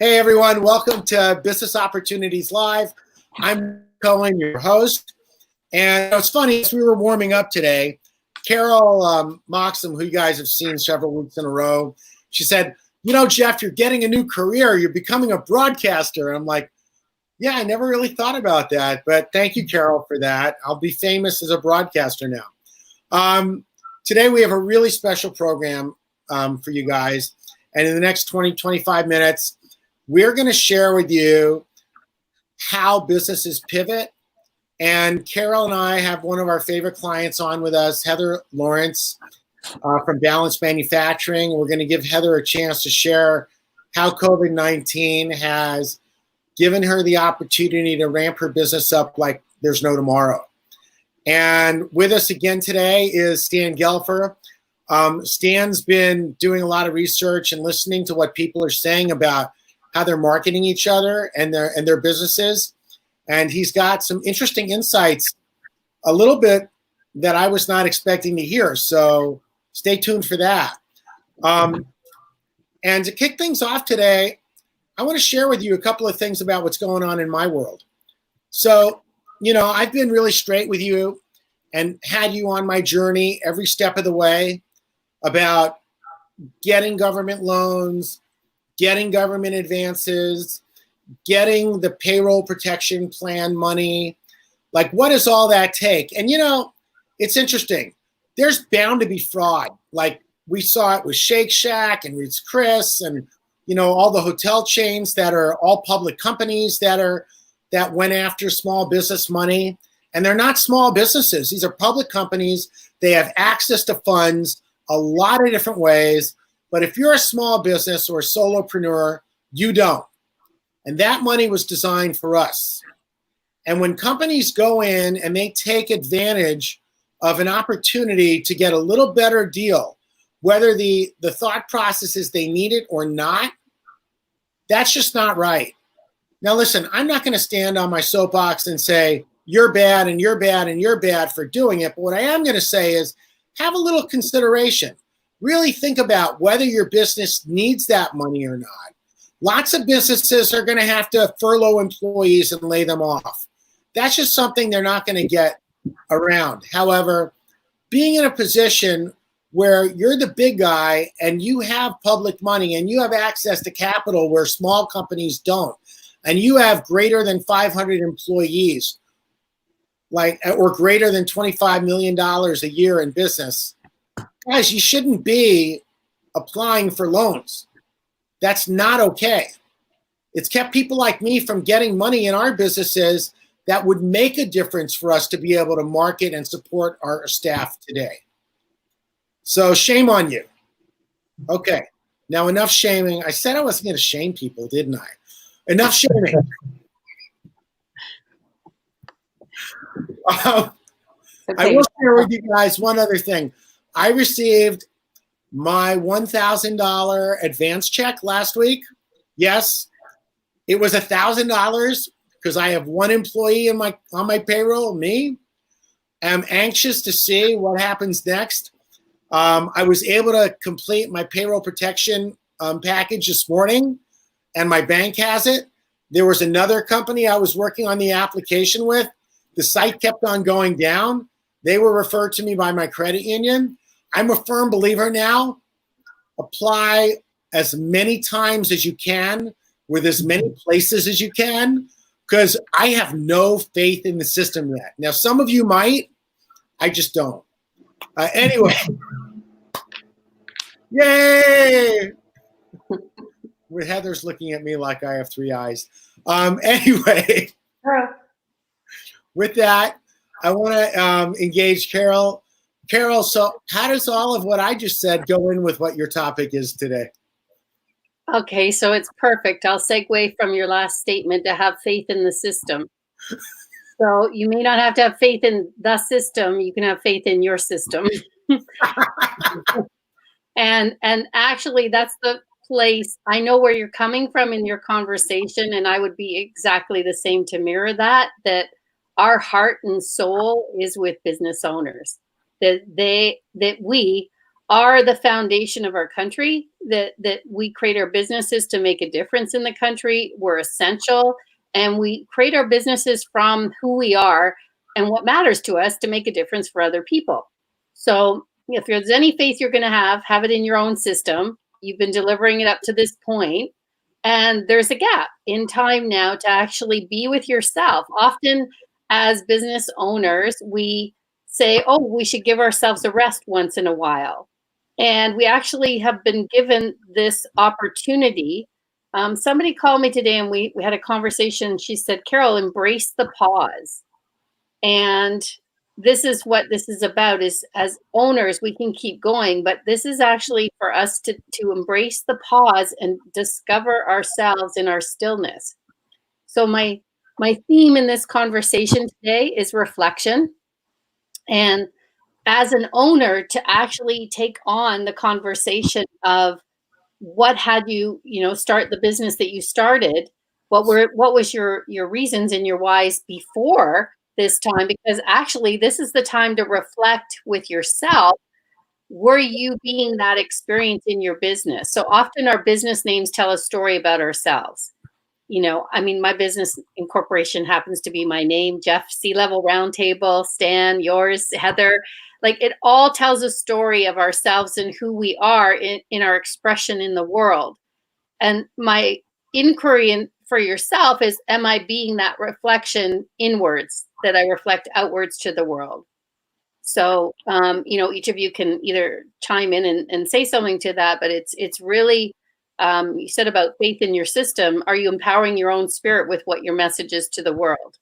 Hey everyone, welcome to Business Opportunities Live. I'm Cohen, your host. And it's funny, as we were warming up today, Carol Moxam, who you guys have seen several weeks in a row, she said, you know, Jeff, you're getting a new career. You're becoming a broadcaster. And I'm like, yeah, I never really thought about that. But thank you, Carol, for that. I'll be famous as a broadcaster now. Today we have a really special program for you guys. And in the next 20, 25 minutes, we're going to share with you how businesses pivot. And Carol and I have one of our favorite clients on with us, Heather Lawrence from Balance Manufacturing. We're going to give Heather a chance to share how COVID-19 has given her the opportunity to ramp her business up like there's no tomorrow. And with us again today is Stan Gelfer. Stan's been doing a lot of research and listening to what people are saying about how they're marketing each other and their businesses. And he's got some interesting insights, a little bit that I was not expecting to hear. So stay tuned for that. And to kick things off today, I want to share with you a couple of things about what's going on in my world. So, you know, I've been really straight with you and had you on my journey every step of the way about getting government loans, getting government advances, getting the payroll protection plan money. Like, what does all that take? And, you know, it's interesting. There's bound to be fraud. Like, we saw it with Shake Shack and Ruth's Chris and, you know, all the hotel chains that are all public companies that went after small business money. And they're not small businesses. These are public companies. They have access to funds a lot of different ways. But if you're a small business or a solopreneur, you don't. And that money was designed for us. And when companies go in and they take advantage of an opportunity to get a little better deal, whether the thought process is they need it or not, that's just not right. Now, listen, I'm not going to stand on my soapbox and say, you're bad and you're bad and you're bad for doing it. But what I am going to say is have a little consideration. Really think about whether your business needs that money or not. Lots of businesses are going to have to furlough employees and lay them off. That's just something they're not going to get around. However, being in a position where you're the big guy and you have public money and you have access to capital where small companies don't, and you have greater than 500 employees, or greater than $25 million a year in business, guys, you shouldn't be applying for loans. That's not okay. It's kept people like me from getting money in our businesses that would make a difference for us to be able to market and support our staff today. So shame on you. Okay, now enough shaming. I said I wasn't going to shame people, didn't I? Enough shaming. I will share with you guys one other thing. I received my $1,000 advance check last week. Yes, it was $1,000 because I have one employee on my payroll, me. I'm anxious to see what happens next. I was able to complete my payroll protection package this morning, and my bank has it. There was another company I was working on the application with. The site kept on going down. They were referred to me by my credit union. I'm a firm believer now. Apply as many times as you can with as many places as you can, because I have no faith in the system yet. Now, some of you might. I just don't. Anyway. Yay! With Heather's looking at me like I have three eyes. Anyway. With that, I want to engage Carol. Carol, so how does all of what I just said go in with what your topic is today? Okay, so it's perfect. I'll segue from your last statement to have faith in the system. So you may not have to have faith in the system. You can have faith in your system. and actually, that's the place. I know where you're coming from in your conversation, and I would be exactly the same to mirror that our heart and soul is with business owners. That we are the foundation of our country, that we create our businesses to make a difference in the country. We're essential, and we create our businesses from who we are and what matters to us to make a difference for other people. So if there's any faith you're going to have it in your own system. You've been delivering it up to this point, and there's a gap in time now to actually be with yourself. Often as business owners, we say, oh, we should give ourselves a rest once in a while. And we actually have been given this opportunity. Somebody called me today and we had a conversation. She said, Carol, embrace the pause. And this is what this is about, is as owners, we can keep going, but this is actually for us to embrace the pause and discover ourselves in our stillness. So my theme in this conversation today is reflection. And as an owner, to actually take on the conversation of what had you start the business that you started, what was your reasons and your whys before this time, because actually this is the time to reflect with yourself. Were you being that experience in your business? So often our business names tell a story about ourselves. My business incorporation happens to be my name, Jeff, C-Level Roundtable, Stan, yours, Heather. Like, it all tells a story of ourselves and who we are in our expression in the world. And my inquiry for yourself is, am I being that reflection inwards that I reflect outwards to the world? So, each of you can either chime in and say something to that, but it's really, you said about faith in your system. Are you empowering your own spirit with what your message is to the world?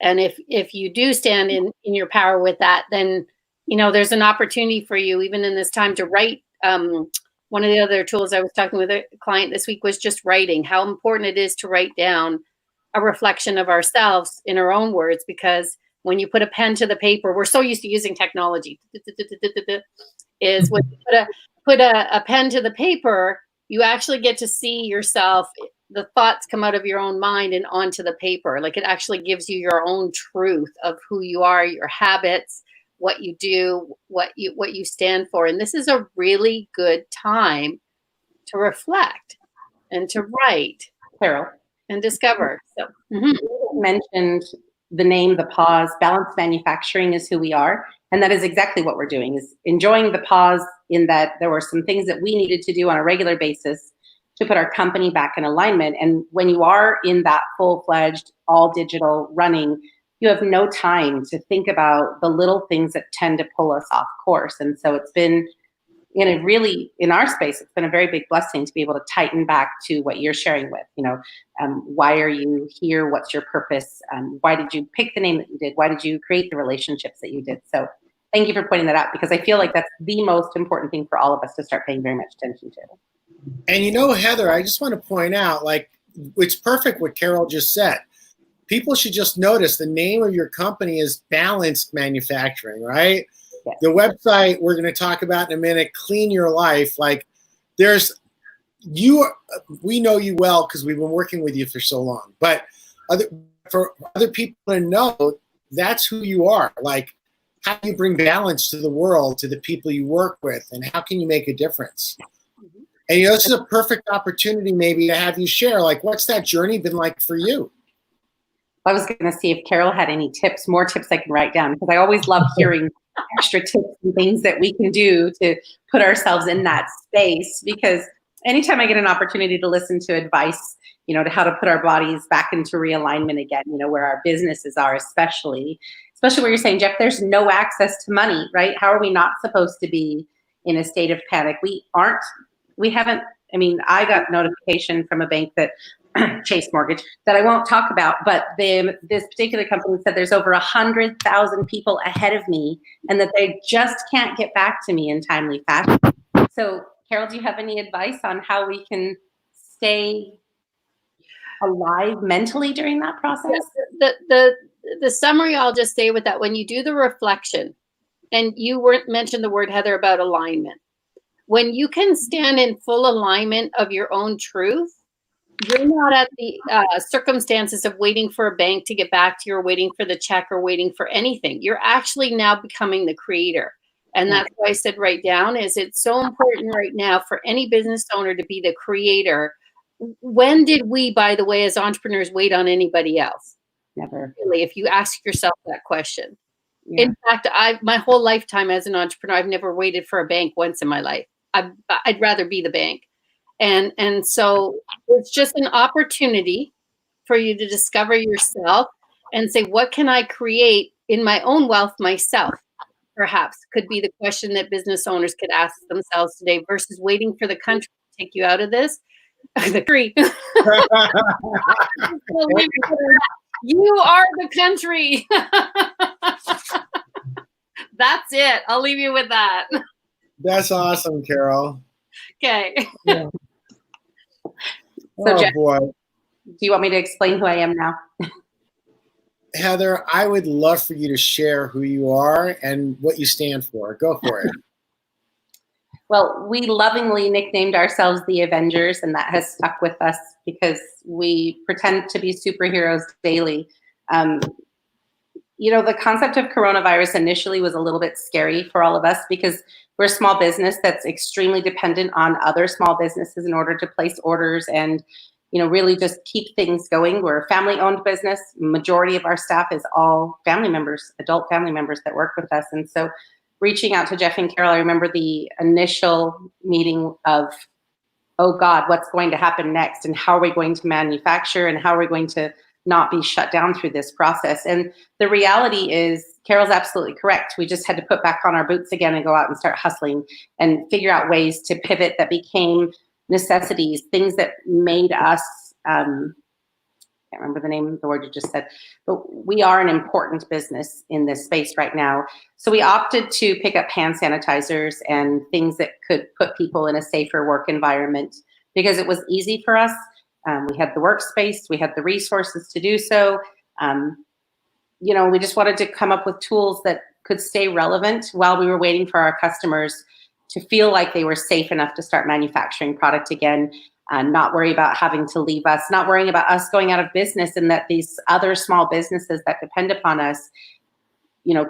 And if you do stand in your power with that, then, there's an opportunity for you, even in this time, to write. One of the other tools I was talking with a client this week was just writing, how important it is to write down a reflection of ourselves in our own words, because when you put a pen to the paper, we're so used to using technology, is when you put a pen to the paper, you actually get to see yourself, the thoughts come out of your own mind and onto the paper. Like, it actually gives you your own truth of who you are, your habits, what you do, what you stand for. And this is a really good time to reflect and to write, Carol, and discover. So you mentioned the name, the pause. Balanced manufacturing is who we are. And that is exactly what we're doing, is enjoying the pause, in that there were some things that we needed to do on a regular basis to put our company back in alignment. And when you are in that full-fledged, all digital running, you have no time to think about the little things that tend to pull us off course. And so it's been, in our space, it's been a very big blessing to be able to tighten back to what you're sharing with, why are you here? What's your purpose? Why did you pick the name that you did? Why did you create the relationships that you did? So thank you for pointing that out, because I feel like that's the most important thing for all of us to start paying very much attention to. And Heather, I just want to point out, it's perfect what Carol just said. People should just notice the name of your company is Balanced Manufacturing, right? Yes. The website we're going to talk about in a minute, Clean Your Life. We know you well because we've been working with you for so long. But for other people to know, that's who you are. How do you bring balance to the world, to the people you work with, and how can you make a difference? Mm-hmm. And this is a perfect opportunity maybe to have you share, what's that journey been like for you? I was going to see if Carol had any tips, more tips I can write down, because I always love hearing extra tips and things that we can do to put ourselves in that space. Because anytime I get an opportunity to listen to advice, to how to put our bodies back into realignment again, where our businesses are, especially where you're saying, Jeff, there's no access to money, right? How are we not supposed to be in a state of panic? I got notification from a bank that Chase Mortgage that I won't talk about, but this particular company said there's over 100,000 people ahead of me and that they just can't get back to me in timely fashion. So, Carol, do you have any advice on how we can stay alive mentally during that process? The summary I'll just say with that, when you do the reflection, and you mentioned the word, Heather, about alignment. When you can stand in full alignment of your own truth, you're not at the circumstances of waiting for a bank to get back to you, or waiting for the check, or waiting for anything. You're actually now becoming the creator. And that's why I said write down, is it's so important right now for any business owner to be the creator. When did we, by the way, as entrepreneurs, wait on anybody else? Never. Really, if you ask yourself that question. Yeah. In fact, my whole lifetime as an entrepreneur, I've never waited for a bank once in my life. I'd rather be the bank. And so it's just an opportunity for you to discover yourself and say, what can I create in my own wealth myself? Perhaps could be the question that business owners could ask themselves today versus waiting for the country to take you out of this. The country. You are the country. That's it. I'll leave you with that. That's awesome, Carol. Okay. Yeah. So, Jeff, boy. do you want me to explain who I am now? Heather, I would love for you to share who you are and what you stand for. Go for it. Well, we lovingly nicknamed ourselves the Avengers, and that has stuck with us because we pretend to be superheroes daily. The concept of coronavirus initially was a little bit scary for all of us because we're a small business that's extremely dependent on other small businesses in order to place orders and, really just keep things going. We're a family-owned business. Majority of our staff is all family members, adult family members that work with us. And so reaching out to Jeff and Carol, I remember the initial meeting of, oh God, what's going to happen next? And how are we going to manufacture? And how are we going to not be shut down through this process? And the reality is, Carol's absolutely correct. We just had to put back on our boots again and go out and start hustling and figure out ways to pivot that became necessities, things that made us, I can't remember the name of the word you just said, but we are an important business in this space right now. So we opted to pick up hand sanitizers and things that could put people in a safer work environment because it was easy for us. We had the workspace, we had the resources to do so. We just wanted to come up with tools that could stay relevant while we were waiting for our customers to feel like they were safe enough to start manufacturing product again, not worry about having to leave us, not worrying about us going out of business, and that these other small businesses that depend upon us,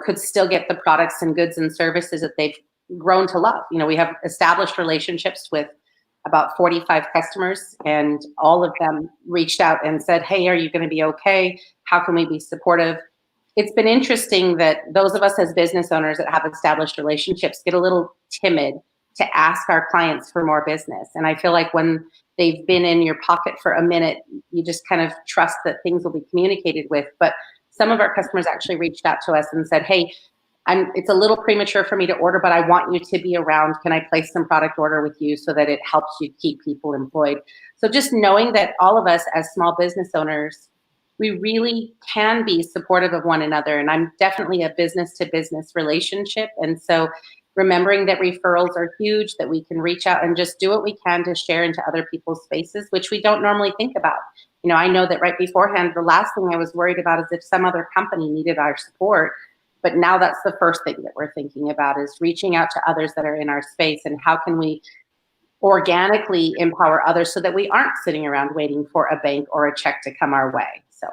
could still get the products and goods and services that they've grown to love. We have established relationships with about 45 customers, and all of them reached out and said, hey, are you going to be okay? How can we be supportive? It's been interesting that those of us as business owners that have established relationships get a little timid to ask our clients for more business. And I feel like when they've been in your pocket for a minute, you just kind of trust that things will be communicated with. But some of our customers actually reached out to us and said, hey, it's a little premature for me to order, but I want you to be around. Can I place some product order with you so that it helps you keep people employed? So just knowing that all of us as small business owners, we really can be supportive of one another. And I'm definitely a business to business relationship. And so remembering that referrals are huge, that we can reach out and just do what we can to share into other people's spaces, which we don't normally think about. I know that right beforehand, the last thing I was worried about is if some other company needed our support. But now that's the first thing that we're thinking about is reaching out to others that are in our space and how can we organically empower others so that we aren't sitting around waiting for a bank or a check to come our way. So,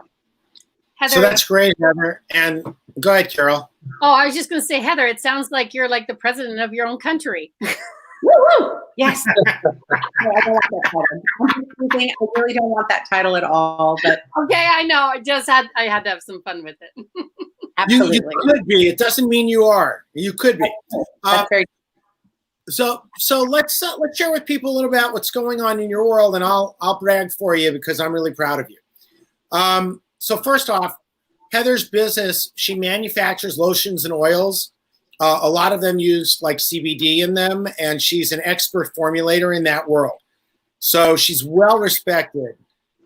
Heather. So that's great, Heather. And go ahead, Carol. Oh, I was just going to say, Heather, it sounds like you're like the president of your own country. Woo-hoo! Yes. No, I don't want that title. I really don't want that title at all. But okay, I know. I had to have some fun with it. Absolutely. You could be. It doesn't mean you are. You could be. That's very So let's share with people a little about what's going on in your world, and I'll brag for you because I'm really proud of you. So first off, Heather's business, she manufactures lotions and oils. A lot of them use like CBD in them, and she's an expert formulator in that world. So she's well respected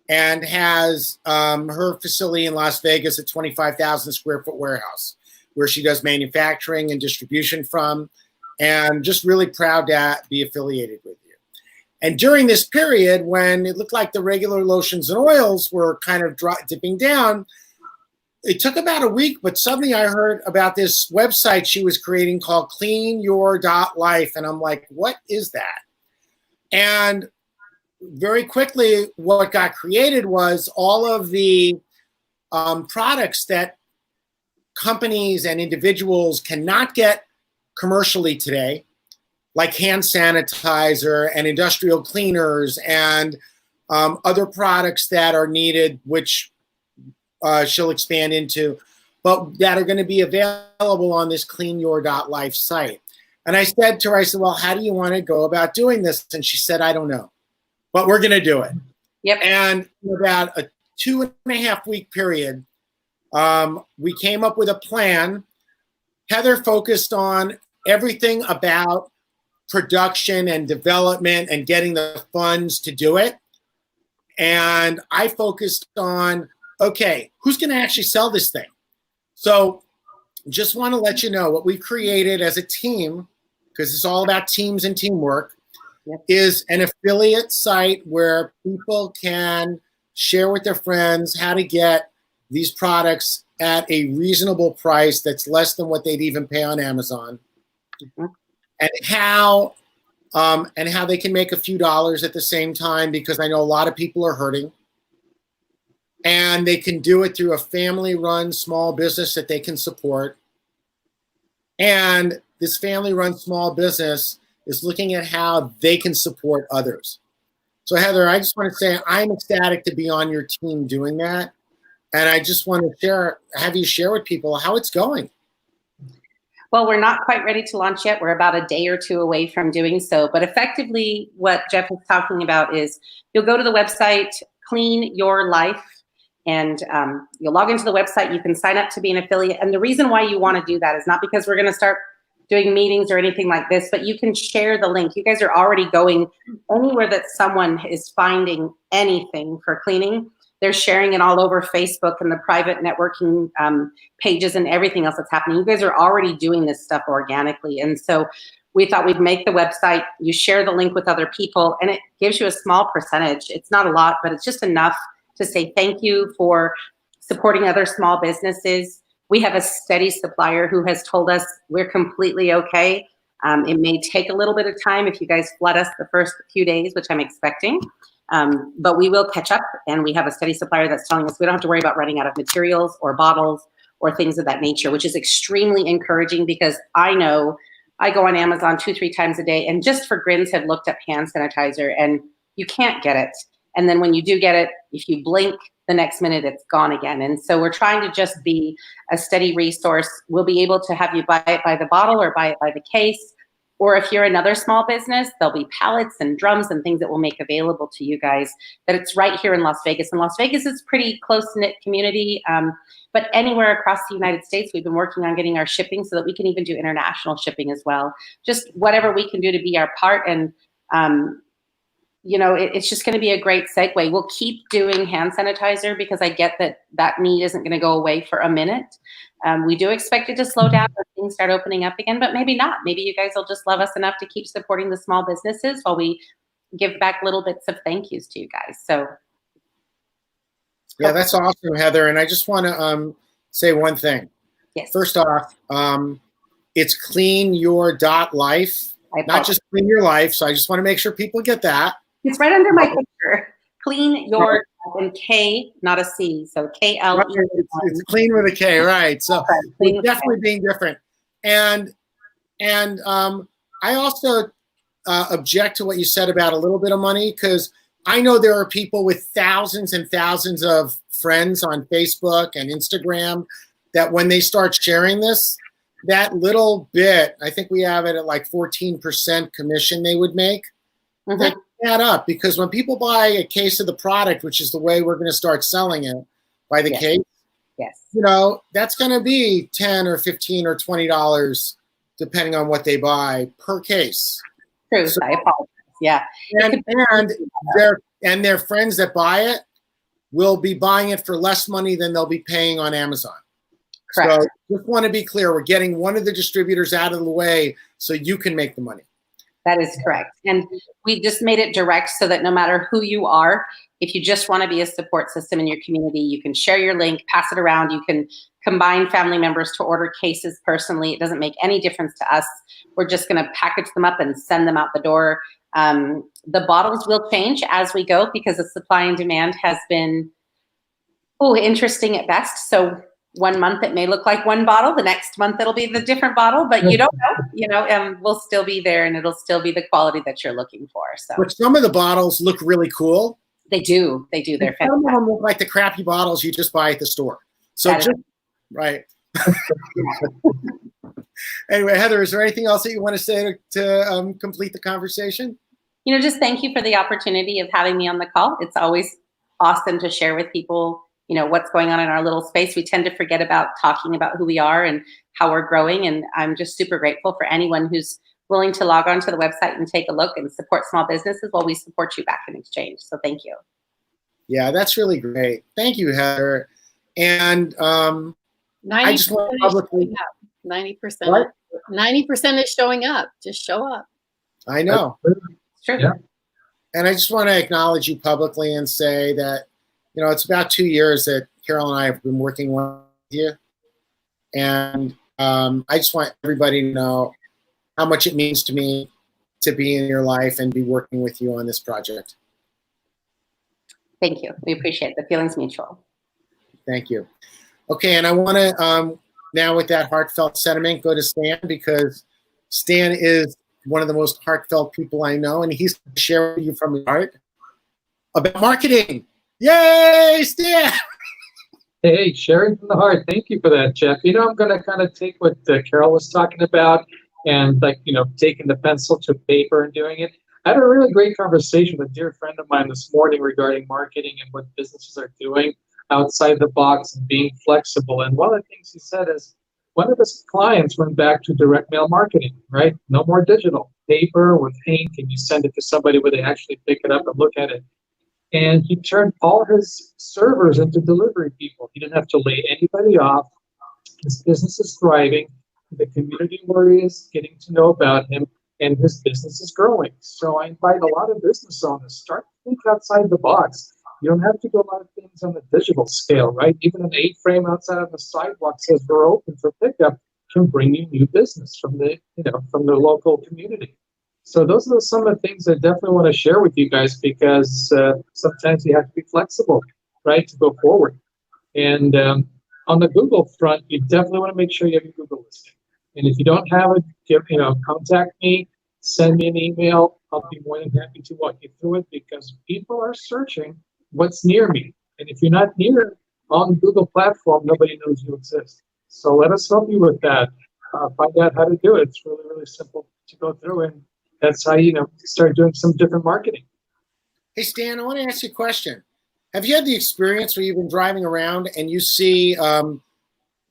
and has her facility in Las Vegas, a 25,000 square foot warehouse where she does manufacturing and distribution from, and just really proud to be affiliated with you. And during this period when it looked like the regular lotions and oils were kind of dipping down, it took about a week, but suddenly I heard about this website she was creating called cleanyour.life. And I'm like, what is that? And very quickly, what got created was all of the products that companies and individuals cannot get commercially today, like hand sanitizer and industrial cleaners and other products that are needed, which she'll expand into, but that are going to be available on this cleanyour.life site. And I said to her, I said, well, how do you want to go about doing this? And she said, I don't know, but we're going to do it. Yep. And in about a 2.5 week period, we came up with a plan. Heather focused on everything about production and development and getting the funds to do it. And I focused on, okay, who's going to actually sell this thing? So just want to let you know what we created as a team, because it's all about teams and teamwork, is an affiliate site where people can share with their friends how to get these products at a reasonable price that's less than what they'd even pay on Amazon, and how they can make a few dollars at the same time, because I know a lot of people are hurting. And they can do it through a family-run small business that they can support. And this family-run small business is looking at how they can support others. So Heather, I just want to say I'm ecstatic to be on your team doing that. And I just want to have you share with people how it's going. Well, we're not quite ready to launch yet. We're about a day or two away from doing so. But effectively, what Jeff is talking about is you'll go to the website, Clean Your Life, and you'll log into the website. You can sign up to be an affiliate. And the reason why you want to do that is not because we're going to start doing meetings or anything like this, but you can share the link. You guys are already going anywhere that someone is finding anything for cleaning. They're sharing it all over Facebook and the private networking pages and everything else that's happening. You guys are already doing this stuff organically. And so we thought we'd make the website, you share the link with other people, and it gives you a small percentage. It's not a lot, but it's just enough to say thank you for supporting other small businesses. We have a steady supplier who has told us we're completely okay. It may take a little bit of time if you guys flood us the first few days, which I'm expecting, but we will catch up. And we have a steady supplier that's telling us we don't have to worry about running out of materials or bottles or things of that nature, which is extremely encouraging, because I know I go on Amazon 2-3 times a day and just for grins have looked up hand sanitizer, and you can't get it. And then when you do get it, if you blink, the next minute it's gone again. And so we're trying to just be a steady resource. We'll be able to have you buy it by the bottle or buy it by the case. Or if you're another small business, there'll be pallets and drums and things that we'll make available to you guys. That it's right here in Las Vegas. And Las Vegas is pretty close-knit community. But anywhere across the United States, we've been working on getting our shipping so that we can even do international shipping as well. Just whatever we can do to be our part. And you know, it's just going to be a great segue. We'll keep doing hand sanitizer because I get that need isn't going to go away for a minute. We do expect it to slow down when things start opening up again, but maybe not. Maybe you guys will just love us enough to keep supporting the small businesses while we give back little bits of thank yous to you guys. So, yeah, that's awesome, Heather. And I just want to say one thing. Yes. First off, it's cleanyour.life, not just clean your life. So I just want to make sure people get that. It's right under my picture. Clean your, and K, not a C. So KLE. Right, it's clean with a K, right? So we're definitely being different. And I also object to what you said about a little bit of money, because I know there are people with thousands and thousands of friends on Facebook and Instagram that when they start sharing this, that little bit, I think we have it at like 14% commission they would make. That add up, because when people buy a case of the product, which is the way we're going to start selling it by the case, you know, that's going to be $10 or $15 or $20 depending on what they buy per case. True. So, I apologize. Yeah. And their friends that buy it will be buying it for less money than they'll be paying on Amazon. Correct. So just want to be clear, we're getting one of the distributors out of the way so you can make the money. That is correct. And we just made it direct so that no matter who you are, if you just want to be a support system in your community, you can share your link, pass it around. You can combine family members to order cases personally. It doesn't make any difference to us. We're just going to package them up and send them out the door. The bottles will change as we go because the supply and demand has been interesting at best. So one month it may look like one bottle, the next month it'll be the different bottle, but you don't know, we'll still be there and it'll still be the quality that you're looking for. So But some of the bottles look really cool. they do. They're Some fantastic. of them look like the crappy bottles you just buy at the store. So That is- just, right. Anyway, Heather, is there anything else that you want to say to complete the conversation? Just thank you for the opportunity of having me on the call. It's always awesome to share with people, what's going on in our little space. We tend to forget about talking about who we are and how we're growing. And I'm just super grateful for anyone who's willing to log on to the website and take a look and support small businesses while we support you back in exchange. So thank you. Yeah, that's really great. Thank you, Heather. And 90% I just want to publicly, 90%. what? 90% is showing up. Just show up. I know. It's true. Yeah. And I just want to acknowledge you publicly and say that, it's about 2 years that Carol and I have been working with you. And I just want everybody to know how much it means to me to be in your life and be working with you on this project. Thank you. We appreciate it. The feeling's mutual. Thank you. Okay, and I want to, now with that heartfelt sentiment, go to Stan, because Stan is one of the most heartfelt people I know, and he's going to share with you from his heart about marketing. Yay, Stan! Hey, sharing from the heart. Thank you for that, Jeff. I'm going to kind of take what Carol was talking about and taking the pencil to paper and doing it. I had a really great conversation with a dear friend of mine this morning regarding marketing and what businesses are doing outside the box and being flexible. And one of the things he said is one of his clients went back to direct mail marketing, right? No more digital. Paper with ink, and you send it to somebody where they actually pick it up and look at it. And he turned all his servers into delivery people. He didn't have to lay anybody off. His business is thriving. The community where he is getting to know about him, and his business is growing. So I invite a lot of business owners, start to think outside the box. You don't have to do a lot of things on the digital scale, right? Even an 8-frame outside of the sidewalk says we're open for pickup can bring you new business from the local community. So those are some of the things I definitely want to share with you guys, because sometimes you have to be flexible, right, to go forward. And on the Google front, you definitely want to make sure you have a Google listing. And if you don't have it, contact me, send me an email. I'll be more than happy to walk you through it, because people are searching what's near me. And if you're not near on the Google platform, nobody knows you exist. So let us help you with that. Find out how to do it. It's really, really simple to go through, and that's how start doing some different marketing. Hey, Stan, I want to ask you a question. Have you had the experience where you've been driving around and you see,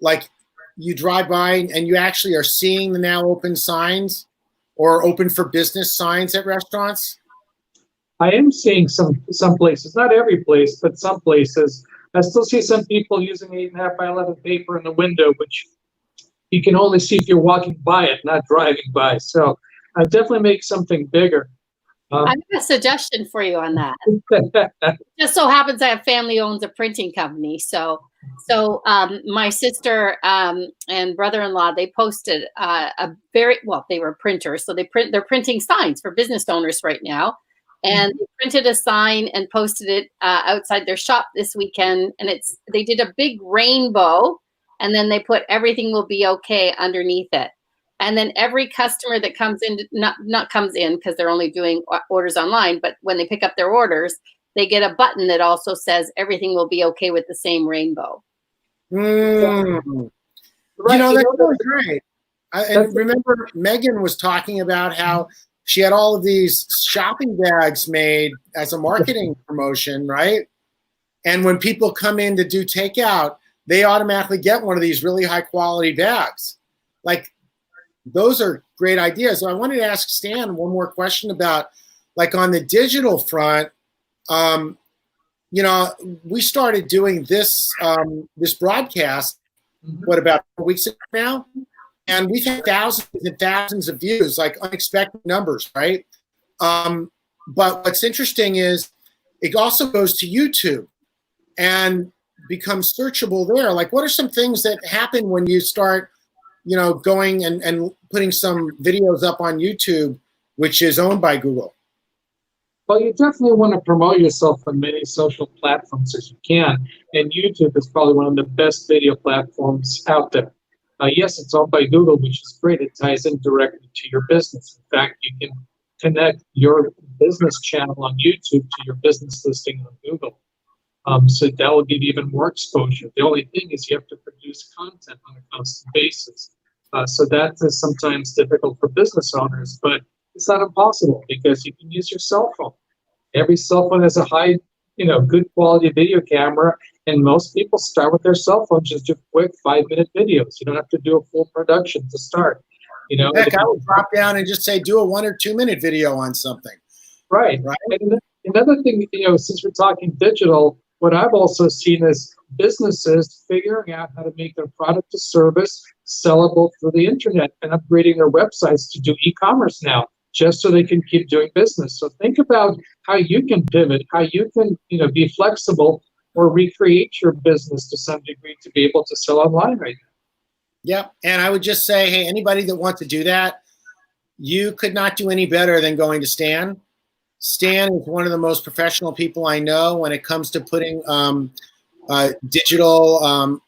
like, you drive by and you actually are seeing the now open signs or open for business signs at restaurants? I am seeing some places, not every place, but some places. I still see some people using 8.5 by 11 paper in the window, which you can only see if you're walking by it, not driving by. So I definitely make something bigger. I have a suggestion for you on that. Just so happens I have family owns a printing company. So my sister and brother-in-law, they posted they were printers. So they're printing signs for business owners right now. And they printed a sign and posted it outside their shop this weekend. And they did a big rainbow, and then they put "everything will be okay" underneath it. And then every customer that comes in, not comes in because they're only doing orders online, but when they pick up their orders, they get a button that also says "everything will be okay" with the same rainbow. Mm. Right, That's really great. And remember, Megan was talking about how she had all of these shopping bags made as a marketing promotion, right? And when people come in to do takeout, they automatically get one of these really high quality bags. Like, those are great ideas. So I wanted to ask Stan one more question about, like, on the digital front, we started doing this this broadcast, about 4 weeks ago now? And we've had thousands and thousands of views, like unexpected numbers, right? But what's interesting is it also goes to YouTube and becomes searchable there. Like, what are some things that happen when you start, going and putting some videos up on YouTube, which is owned by Google? Well, you definitely want to promote yourself on many social platforms as you can, and YouTube is probably one of the best video platforms out there. Yes, it's owned by Google, which is great. It ties in directly to your business. In fact, you can connect your business channel on YouTube to your business listing on Google. So that will give you even more exposure. The only thing is you have to produce content on a constant basis. So that is sometimes difficult for business owners, but it's not impossible because you can use your cell phone. Every cell phone has a high, good quality video camera, and most people start with their cell phone, just do quick 5-minute videos. You don't have to do a full production to start. Heck, I would drop down and just say, do a 1 or 2 minute video on something. Right. And another thing, since we're talking digital, what I've also seen is businesses figuring out how to make their product or service sellable through the internet and upgrading their websites to do e-commerce now, just so they can keep doing business. So think about how you can pivot, how you can, be flexible or recreate your business to some degree to be able to sell online right now. Yeah, and I would just say, hey, anybody that wants to do that, you could not do any better than going to Stan. Stan is one of the most professional people I know when it comes to putting digital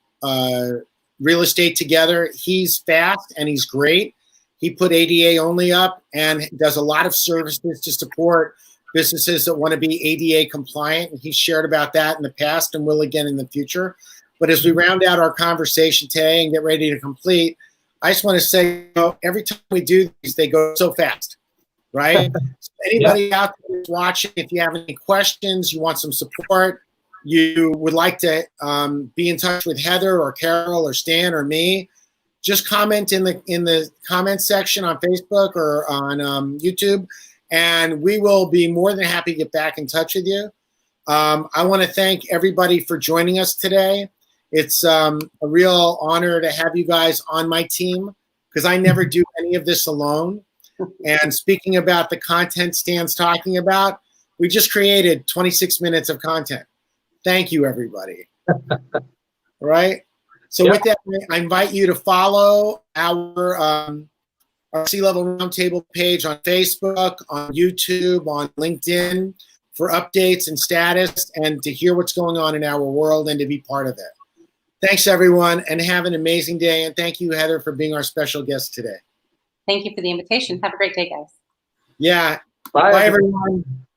real estate together. He's fast and he's great. He put ADA only up and does a lot of services to support businesses that want to be ADA compliant. And he's shared about that in the past and will again in the future. But as we round out our conversation today and get ready to complete, I just want to say, every time we do these, they go so fast, right? So anybody out there who's watching, if you have any questions, you want some support, you would like to be in touch with Heather or Carol or Stan or me, just comment in the comment section on Facebook or on YouTube, and we will be more than happy to get back in touch with you. I want to thank everybody for joining us today. It's a real honor to have you guys on my team because I never do any of this alone. And speaking about the content Stan's talking about, we just created 26 minutes of content. Thank you, everybody. All right. So with that, I invite you to follow our C-Level Roundtable page on Facebook, on YouTube, on LinkedIn for updates and status and to hear what's going on in our world and to be part of it. Thanks, everyone, and have an amazing day. And thank you, Heather, for being our special guest today. Thank you for the invitation. Have a great day, guys. Yeah. Bye everyone.